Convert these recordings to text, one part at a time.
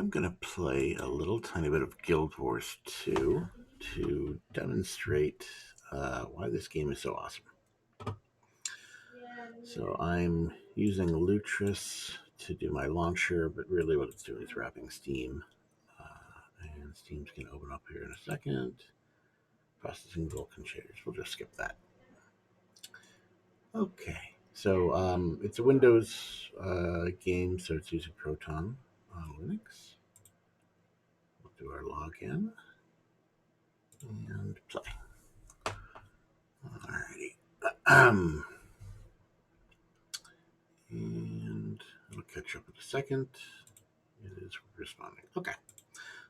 I'm going to play a little tiny bit of Guild Wars 2 to demonstrate why this game is so awesome. So I'm using Lutris to do my launcher, but really what it's doing is wrapping Steam. And Steam's going to open up here in a second. Processing Vulkan shaders. We'll just skip that. Okay, so it's a Windows game, so it's using Proton on Linux. We'll do our login and play. Alrighty. And it'll catch up in a second. It is responding. Okay,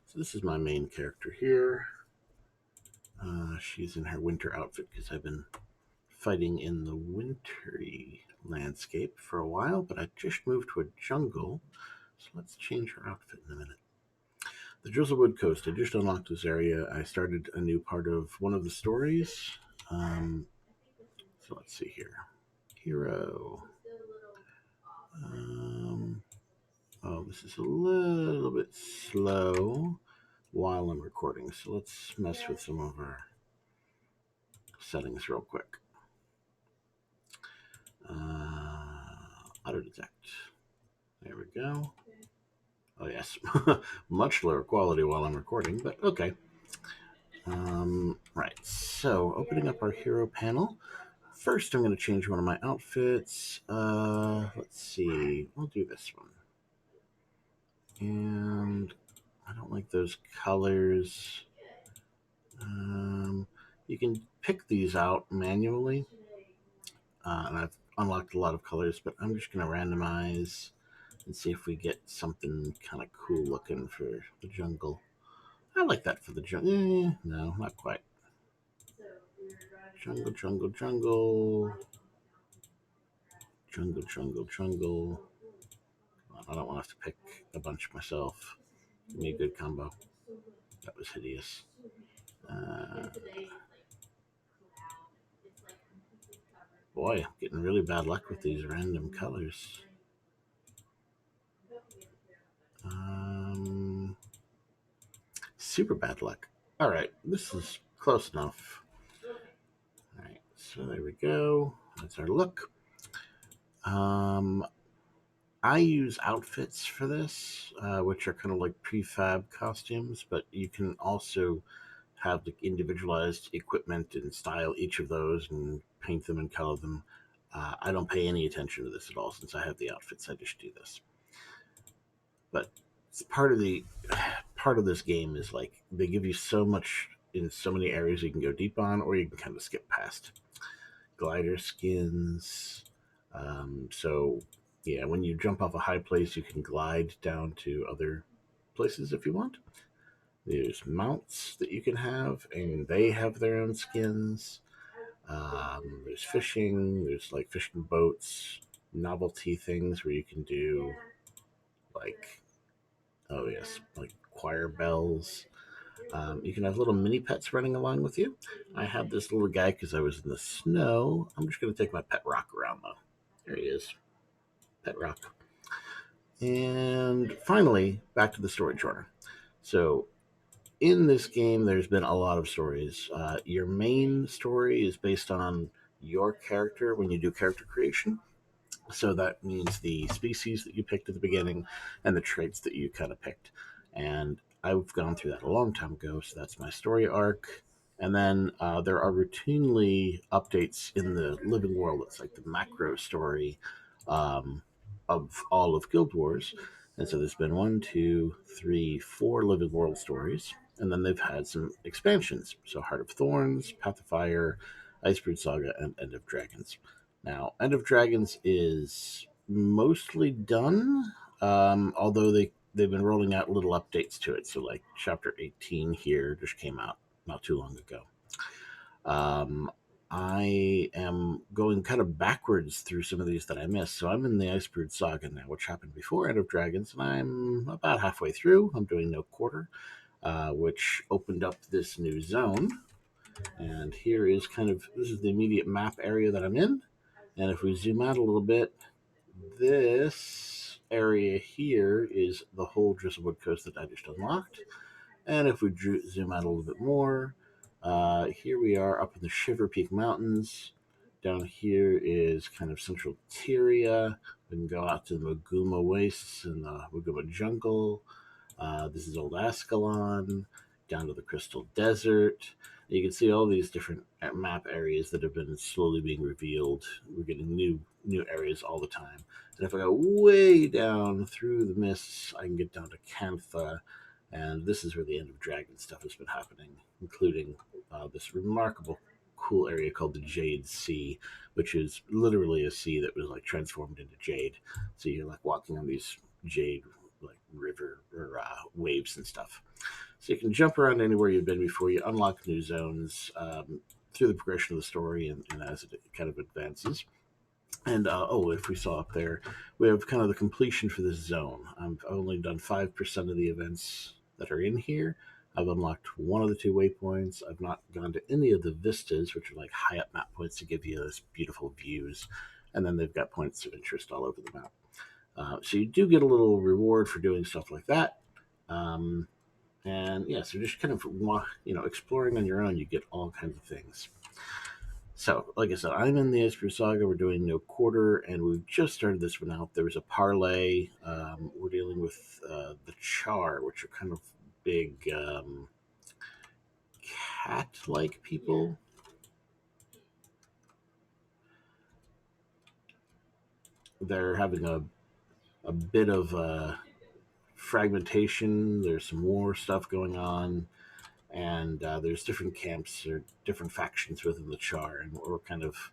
so this is my main character here. She's in her winter outfit because I've been fighting in the wintry landscape for a while, but I just moved to a jungle, so let's change her outfit in a minute. The Drizzlewood Coast. I just unlocked this area. I started a new part of one of the stories. So let's see here. Hero. Oh, this is a little bit slow while I'm recording, so let's mess with some of our settings real quick. Auto detect. There we go. Oh yes, much lower quality while I'm recording, but okay. Right, so opening up our hero panel. First, I'm going to change one of my outfits. Let's see. We'll do this one. And I don't like those colors. You can pick these out manually. And I've unlocked a lot of colors, but I'm just going to randomize and see if we get something kind of cool looking for the jungle. I like that for the jungle. No, not quite. Jungle, jungle, jungle. Jungle, jungle, jungle. I don't want to have to pick a bunch myself. Give me a good combo. That was hideous. Boy, I'm getting really bad luck with these random colors. Super bad luck. All right, this is close enough. All right, so there we go. That's our look. I use outfits for this, which are kind of like prefab costumes, but you can also have the individualized equipment and style each of those and paint them and color them. I don't pay any attention to this at all since I have the outfits. I just do this. But it's part of this game is like they give you so much in so many areas you can go deep on, or you can kind of skip past. Glider skins. So yeah, when you jump off a high place, you can glide down to other places if you want. There's mounts that you can have, and they have their own skins. There's fishing. There's like fishing boats, novelty things where you can do like, oh yes, like choir bells. You can have little mini pets running along with you. I have this little guy because I was in the snow. I'm just going to take my pet rock around though. There he is. Pet rock. And finally, back to the storage order. So in this game, there's been a lot of stories. Your main story is based on your character when you do character creation. So that means the species that you picked at the beginning and the traits that you kind of picked. And I've gone through that a long time ago, so that's my story arc. And then there are routinely updates in the living world. It's like the macro story of all of Guild Wars. And so there's been 1, 2, 3, 4 living world stories. And then they've had some expansions. So Heart of Thorns, Path of Fire, Icebrood Saga, and End of Dragons. Now, End of Dragons is mostly done, although they've been rolling out little updates to it. So like Chapter 18 here just came out not too long ago. I am going kind of backwards through some of these that I missed. So I'm in the Icebrood Saga now, which happened before End of Dragons, and I'm about halfway through. I'm doing No Quarter, which opened up this new zone. And here is this is the immediate map area that I'm in. And if we zoom out a little bit, this area here is the whole Drizzlewood coast that I just unlocked. And if we zoom out a little bit more, here we are up in the Shiver Peak Mountains. Down here is kind of central Tyria. We can go out to the Maguma Wastes and the Maguma Jungle. This is Old Ascalon, down to the Crystal Desert. You can see all these different map areas that have been slowly being revealed. We're getting new areas all the time. And if I go way down through the mists, I can get down to Cantha, and this is where the End of Dragon stuff has been happening, including this remarkable, cool area called the Jade Sea, which is literally a sea that was like transformed into jade. So you're like walking on these jade like river or waves and stuff. So you can jump around anywhere you've been before. You unlock new zones through the progression of the story and as it kind of advances. And if we saw up there, we have kind of the completion for this zone. I've only done 5% of the events that are in here. I've unlocked one of the two waypoints. I've not gone to any of the vistas, which are like high up map points to give you those beautiful views. And then they've got points of interest all over the map. So you do get a little reward for doing stuff like that. And yeah, so just kind of exploring on your own, you get all kinds of things. So, like I said, I'm in the Esper Saga. We're doing no quarter, and we've just started this one out. There was a parlay. We're dealing with the Char, which are kind of big cat-like people. They're having a bit of fragmentation. There's some war stuff going on, and there's different camps or different factions within the Char, and we're kind of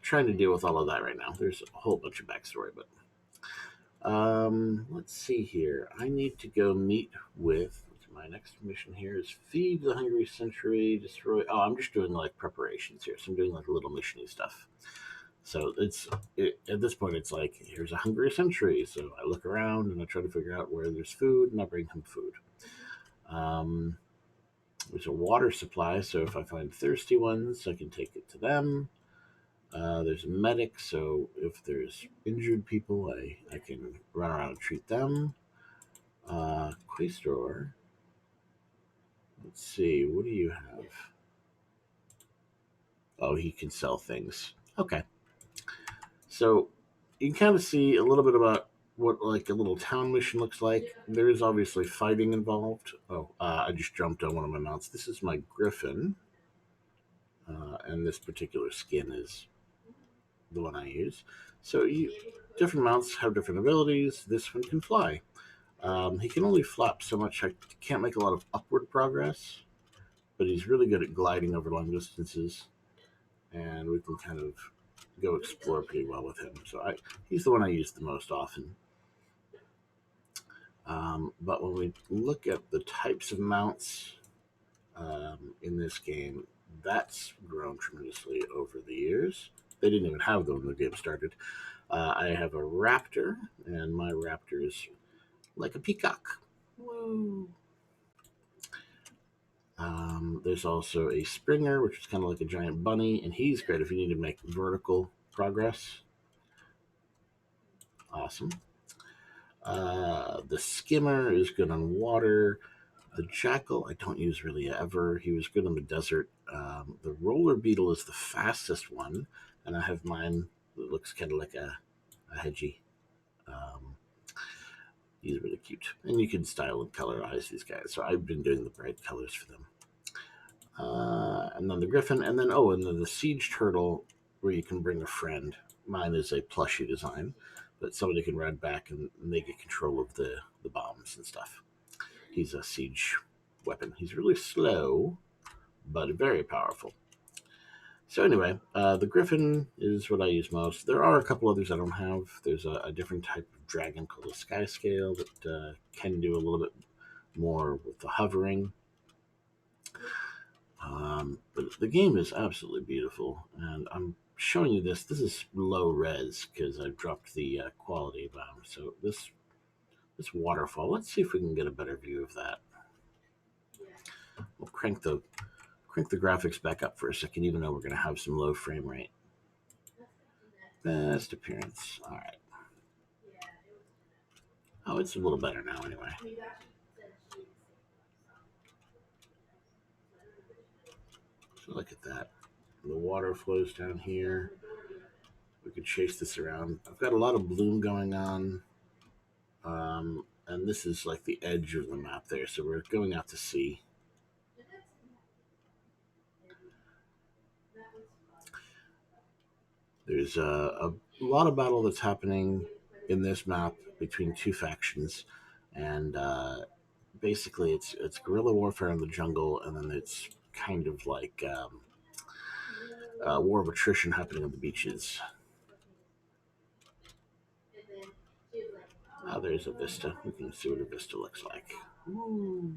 trying to deal with all of that right now. There's a whole bunch of backstory, but let's see here. I need to go meet with my next mission here is feed the hungry century, destroy. Oh, I'm just doing like preparations here, so I'm doing like a little missiony stuff. So at this point, it's like here's a hungry century. So I look around and I try to figure out where there's food, and I bring him food. There's a water supply, so if I find thirsty ones, I can take it to them. There's a medic, so if there's injured people, I can run around and treat them. Quaestor. Let's see, what do you have? Oh, he can sell things. Okay. So you can kind of see a little bit about what like a little town mission looks like. There is obviously fighting involved. Oh, I just jumped on one of my mounts. This is my Griffin, and this particular skin is the one I use. So different mounts have different abilities. This one can fly. He can only flap so much. I can't make a lot of upward progress, but he's really good at gliding over long distances, and we can kind of go explore pretty well with him. So he's the one I use the most often. But when we look at the types of mounts in this game, that's grown tremendously over the years. They didn't even have them when the game started. I have a raptor, and my raptor is like a peacock. Woo! There's also a Springer, which is kind of like a giant bunny, and he's great if you need to make vertical progress. Awesome. The Skimmer is good on water. The Jackal I don't use really ever. He was good on the desert. The Roller Beetle is the fastest one, and I have mine that looks kind of like a hedgie. He's really cute, and you can style and colorize these guys. So I've been doing the bright colors for them. And then the Griffin, and then the Siege Turtle, where you can bring a friend. Mine is a plushy design, but somebody can ride back and they get control of the bombs and stuff. He's a siege weapon. He's really slow, but very powerful. So anyway, the Griffin is what I use most. There are a couple others I don't have. There's a different type of dragon called a Sky Scale that can do a little bit more with the hovering. But the game is absolutely beautiful, and I'm showing you this. This is low res because I've dropped the quality bomb. So this waterfall. Let's see if we can get a better view of that. We'll crank the graphics back up for a second, even though we're going to have some low frame rate. Best appearance. All right. Oh, it's a little better now anyway. So look at that. The water flows down here. We could chase this around. I've got a lot of bloom going on. And this is like the edge of the map there. So we're going out to sea. There's a lot of battle that's happening in this map between two factions. And basically, it's guerrilla warfare in the jungle, and then it's kind of like war of attrition happening on the beaches. There's a vista. We can see what a vista looks like. Ooh.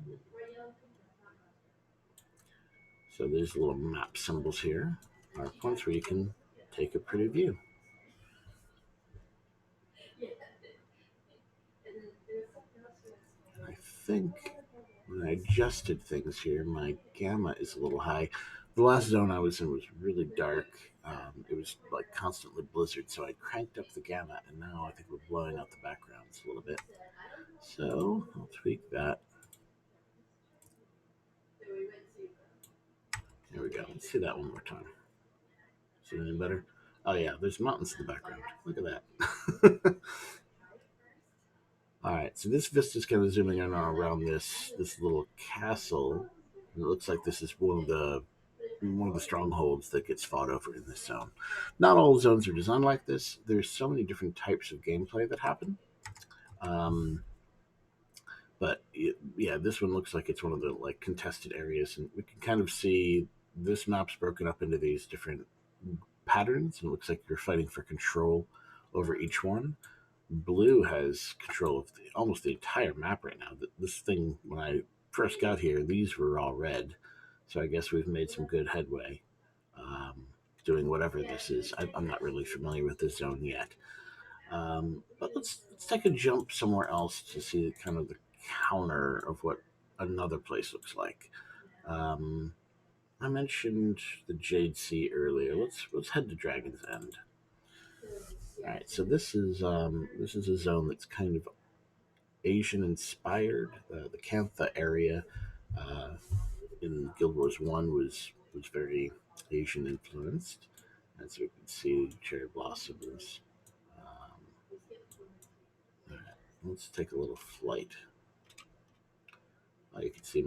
So there's little map symbols here, are points where you can take a pretty view. And I think when I adjusted things here, my gamma is a little high. The last zone I was in was really dark. It was like constantly blizzard, so I cranked up the gamma, and now I think we're blowing out the backgrounds a little bit. So I'll tweak that. There we go. Let's see that one more time. Is it any better? Oh yeah, there's mountains in the background. Look at that. All right, so this vista is kind of zooming in around this little castle. And it looks like this is one of the strongholds that gets fought over in this zone. Not all zones are designed like this. There's so many different types of gameplay that happen. Um, but yeah, this one looks like it's one of the like contested areas, and we can kind of see this map's broken up into these different patterns, and it looks like you're fighting for control over each one. Blue has control of almost the entire map right now. This thing, when I first got here, these were all red, so I guess we've made some good headway doing whatever this is. I'm not really familiar with this zone yet, but let's take a jump somewhere else to see kind of the counter of what another place looks like. Um, I mentioned the Jade Sea earlier. Let's head to Dragon's End. All right, so this is a zone that's kind of Asian inspired. The Kantha area uh, in Guild Wars One was very Asian influenced, as we can see cherry blossoms. All right, let's take a little flight. You can see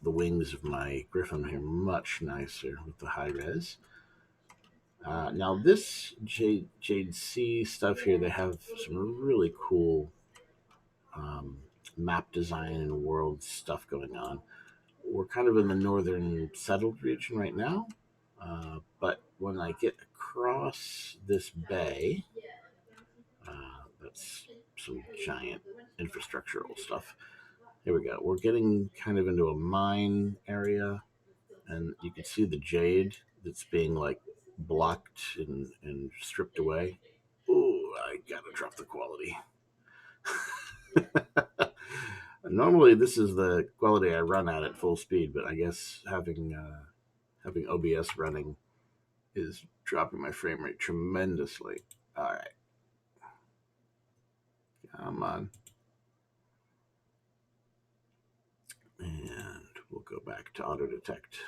the wings of my griffin here much nicer with the high res. Now this Jade Sea stuff here, they have some really cool um, map design and world stuff going on. We're kind of in the northern settled region right now, but when I get across this bay, that's some giant infrastructural stuff. Here we go. We're getting kind of into a mine area, and you can see the jade that's being like blocked and stripped away. Ooh, I gotta drop the quality. Normally, this is the quality I run at full speed, but I guess having OBS running is dropping my frame rate tremendously. All right, come on, and we'll go back to auto detect.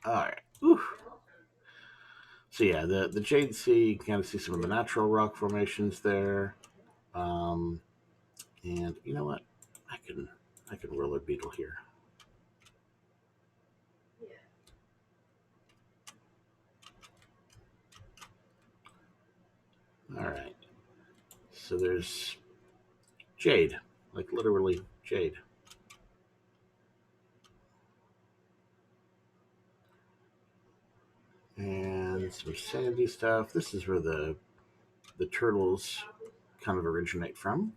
All right. Whew. So yeah, the Jade Sea, you can kind of see some of the natural rock formations there. Um, and you know what? I can roller beetle here. All right. So there's jade, like literally jade. And some sandy stuff. This is where the turtles kind of originate from.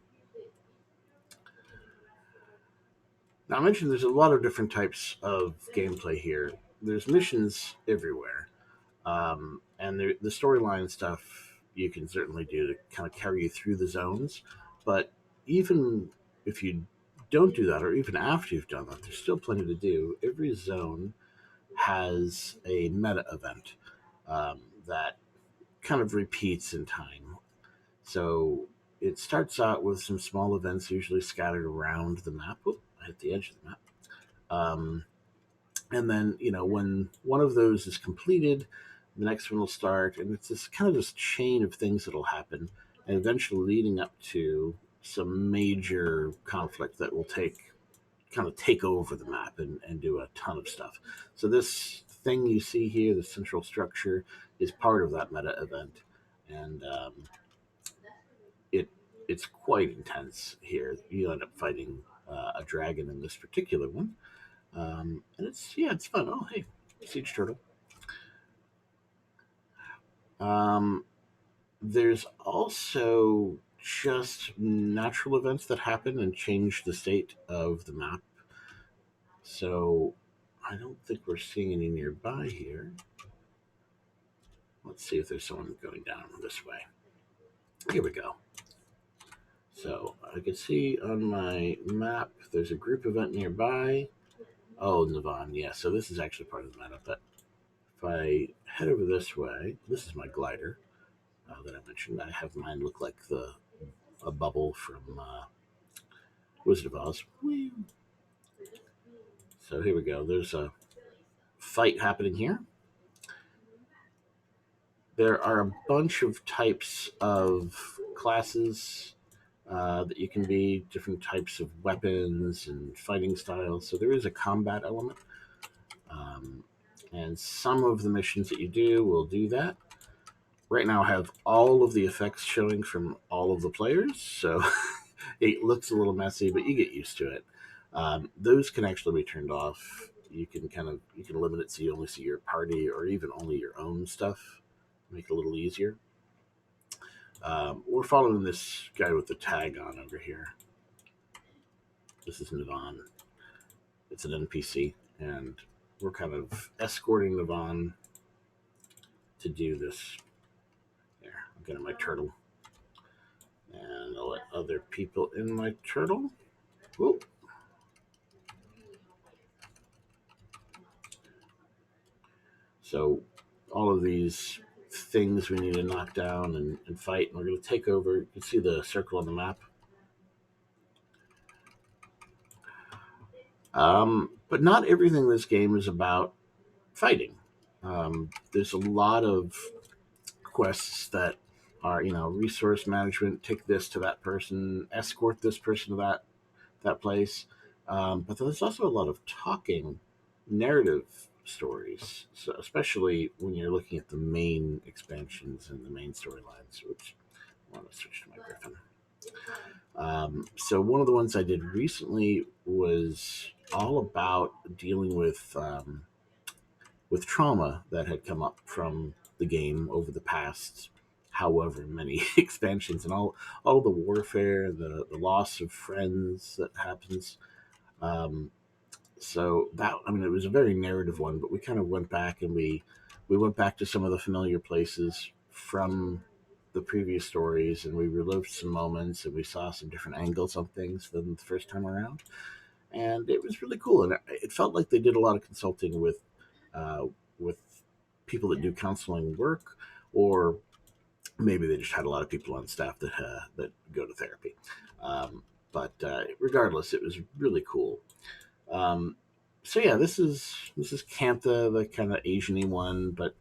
Now, I mentioned there's a lot of different types of gameplay here. There's missions everywhere, and the storyline stuff you can certainly do to kind of carry you through the zones. But even if you don't do that, or even after you've done that, there's still plenty to do. Every zone has a meta event that kind of repeats in time. So it starts out with some small events, usually scattered around the map. Oop, I hit the edge of the map. Um, and then, when one of those is completed, the next one will start, and it's this kind of this chain of things that'll happen, and eventually leading up to some major conflict that will take over the map and do a ton of stuff. So this thing you see here, the central structure, is part of that meta event, and it it's quite intense here. You end up fighting a dragon in this particular one, and it's fun. Oh hey, siege turtle. Um, there's also just natural events that happen and change the state of the map. So I don't think we're seeing any nearby here. Let's see if there's someone going down this way. Here we go. So I can see on my map there's a group event nearby. Oh, Navan, yeah. So this is actually part of the meta. But if I head over this way, this is my glider that I mentioned. I have mine look like the a bubble from Wizard of Oz. Whee! So here we go. There's a fight happening here. There are a bunch of types of classes that you can be, different types of weapons and fighting styles. So there is a combat element. Um, and some of the missions that you do will do that. Right now, I have all of the effects showing from all of the players, so it looks a little messy, but you get used to it. Those can actually be turned off. You can limit it so you only see your party or even only your own stuff. Make it a little easier. We're following this guy with the tag on over here. This is Navon. It's an NPC, and we're kind of escorting Navon to do this. There, I'm getting my turtle, and I'll let other people in my turtle. Whoop. So all of these things we need to knock down and fight, and we're going to take over. You can see the circle on the map. But not everything in this game is about fighting. There's a lot of quests that are, resource management. Take this to that person, escort this person to that place. But there's also a lot of talking, narrative stories. So especially when you're looking at the main expansions and the main storylines. Oops, I want to switch to my Griffin. So one of the ones I did recently was all about dealing with trauma that had come up from the game over the past however many expansions, and all the warfare, the loss of friends that happens. Um, so that, I mean, it was a very narrative one, but we kind of went back and we went back to some of the familiar places from the previous stories, and we relived some moments, and we saw some different angles on things than the first time around, and it was really cool. And it felt like they did a lot of consulting uh, with people that do counseling work, or maybe they just had a lot of people on staff that go to therapy. But regardless, it was really cool. Um, so yeah, this is Cantha, the kind of Asian-y one, but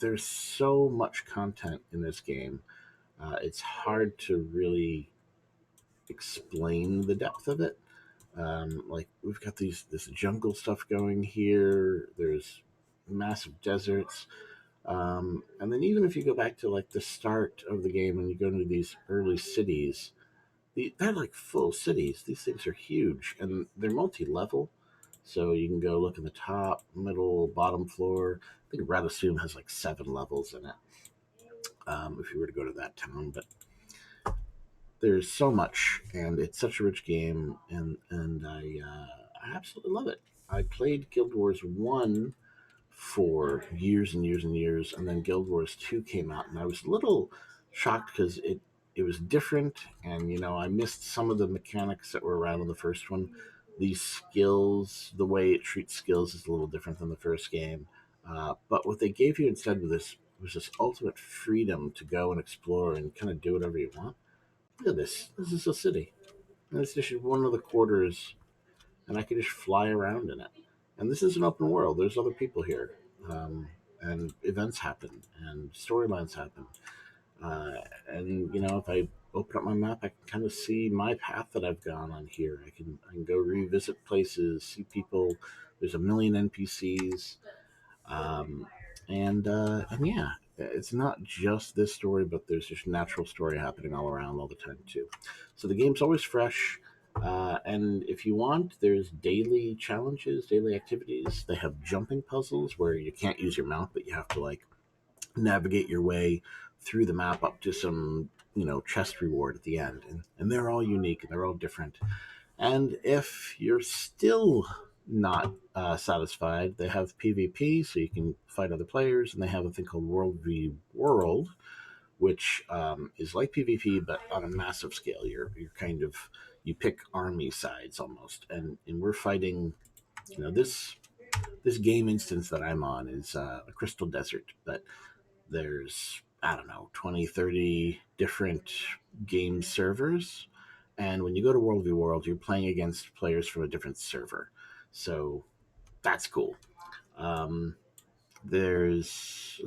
there's so much content in this game. It's hard to really explain the depth of it. Like we've got this jungle stuff going here. There's massive deserts, and then even if you go back to like the start of the game and you go into these early cities, they're like full cities. These things are huge and they're multi-level. So you can go look in the top, middle, bottom floor. I think Radasum has like 7 levels in it. If you were to go to that town, but there's so much, and it's such a rich game, and I absolutely love it. I played Guild Wars 1 for years and years and years, and then Guild Wars 2 came out, and I was a little shocked because it was different, and I missed some of the mechanics that were around in the first one. These skills, the way it treats skills, is a little different than the first game. But what they gave you instead was this ultimate freedom to go and explore and kind of do whatever you want. Look at this. This is a city. And it's just one of the quarters, and I could just fly around in it. And this is an open world. There's other people here, and events happen, and storylines happen. Uh, and if I open up my map, I can kind of see my path that I've gone on here. I can go revisit places, see people. There's a million NPCs, and yeah, it's not just this story, but there's just natural story happening all around all the time too. So the game's always fresh. And if you want, there's daily challenges, daily activities. They have jumping puzzles where you can't use your mount, but you have to like navigate your way through the map up to some chest reward at the end, and they're all unique and they're all different. And if you're still not satisfied, they have PvP, so you can fight other players, and they have a thing called World v World, which is like PvP but on a massive scale. You're kind of you pick army sides almost, and we're fighting. This game instance that I'm on is a crystal desert, but there's, I don't know, 20, 30 different game servers. And when you go to World v World, you're playing against players from a different server. So that's cool. Um, let's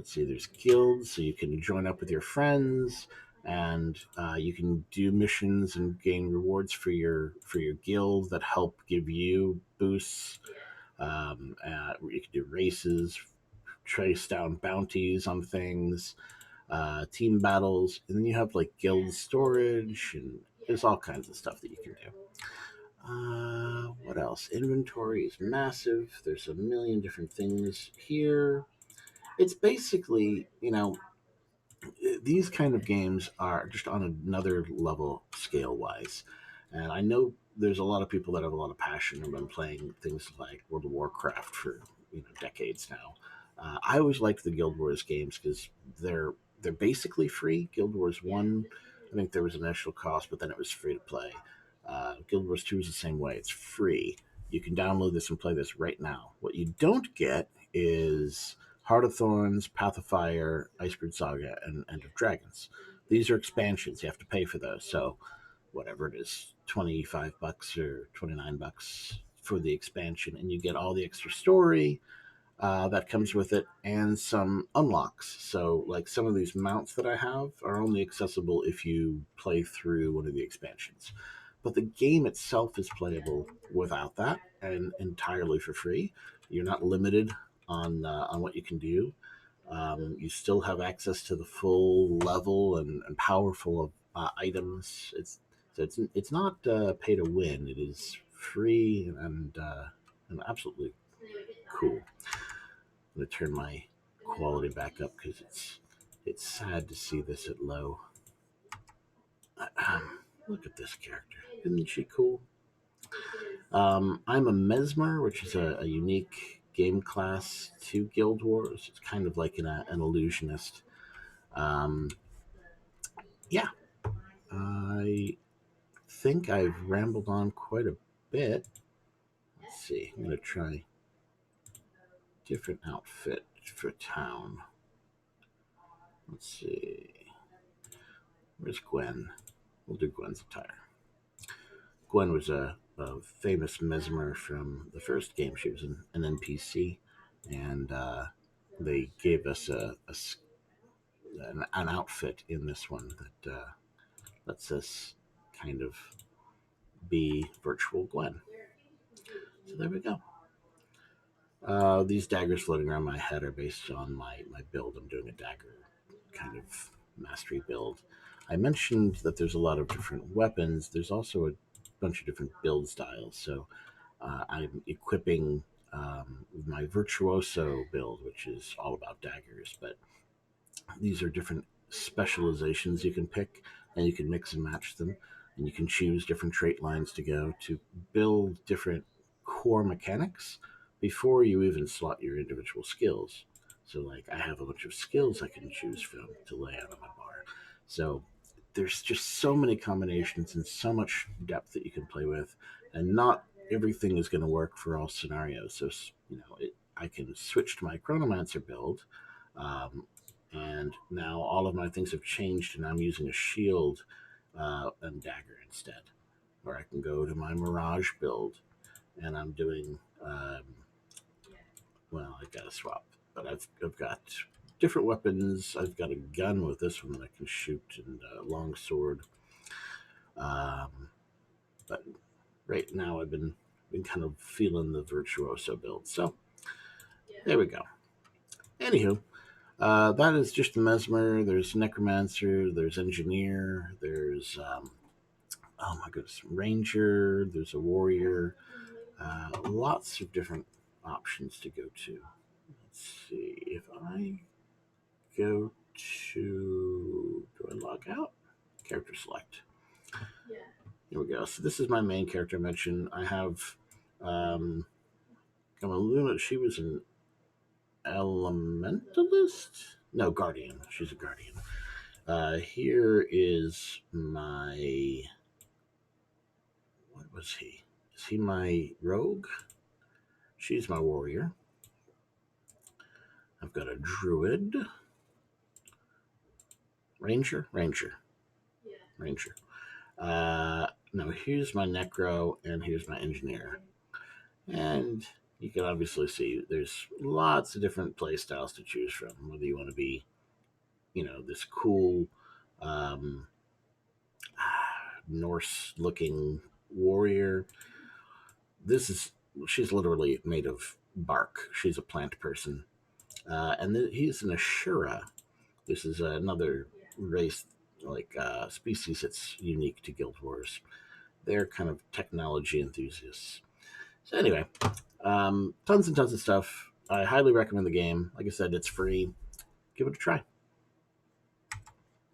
see, there's guilds, so you can join up with your friends, and you can do missions and gain rewards for your guild that help give you boosts. You can do races, trace down bounties on things, team battles, and then you have like guild storage, and there's all kinds of stuff that you can do. What else? Inventory is massive. There's a million different things here. It's basically, these kind of games are just on another level scale wise. And I know there's a lot of people that have a lot of passion and been playing things like World of Warcraft for decades now. I always liked the Guild Wars games because they're they're basically free. Guild Wars One, I think there was an initial cost, but then it was free to play. Guild Wars Two is the same way; it's free. You can download this and play this right now. What you don't get is Heart of Thorns, Path of Fire, Iceberg Saga, and End of Dragons. These are expansions. You have to pay for those. So whatever it is, $25 or $29 for the expansion, and you get all the extra story that comes with it and some unlocks. So, like some of these mounts that I have are only accessible if you play through one of the expansions. But the game itself is playable without that and entirely for free. You're not limited on what you can do. You still have access to the full level and powerful of items. It's not pay to win. It is free and absolutely cool. I'm gonna turn my quality back up because it's sad to see this at low. Look at this character. Isn't she cool? I'm a Mesmer, which is a unique game class to Guild Wars. It's kind of like an illusionist. Um, yeah, I think I've rambled on quite a bit. Let's see. I'm gonna try different outfit for town. Let's see. Where's Gwen? We'll do Gwen's attire. Gwen was a famous mesmer from the first game. She was an NPC, and they gave us an outfit in this one that lets us kind of be virtual Gwen. So there we go. These daggers floating around my head are based on my build. I'm doing a dagger kind of mastery build. I mentioned that there's a lot of different weapons. There's also a bunch of different build styles. So I'm equipping my virtuoso build, which is all about daggers. But these are different specializations you can pick, and you can mix and match them, and you can choose different trait lines to go to build different core mechanics before you even slot your individual skills. So, like, I have a bunch of skills I can choose from to lay out on my bar. So, there's just so many combinations and so much depth that you can play with, and not everything is going to work for all scenarios. So, I can switch to my Chronomancer build, um, And now all of my things have changed, and I'm using a shield and dagger instead. Or I can go to my Mirage build, and I'm doing. Well, I got to swap, but I've got different weapons. I've got a gun with this one that I can shoot, and a long sword. Um, but right now I've been kind of feeling the virtuoso build. So there we go. Anywho, that is just the mesmer. There's necromancer. There's engineer. There's oh my goodness, ranger. There's a warrior. Lots of different options to go to. Let's see if I go to. Do I log out? Character select. Here we go. So this is my main character I mentioned. I have um, Luna. She was an elementalist. No, guardian. She's a guardian. Here is my. What was he? Is he my rogue? She's my warrior. I've got a druid. Ranger. No, here's my necro, and here's my engineer. And you can obviously see there's lots of different play styles to choose from. Whether you want to be, this cool um, Norse-looking warrior. This is she's literally made of bark. She's a plant person, and he's an Ashura. This is another race, like species that's unique to Guild Wars. They're kind of technology enthusiasts. So anyway, tons and tons of stuff. I highly recommend the game. Like I said, it's free. Give it a try.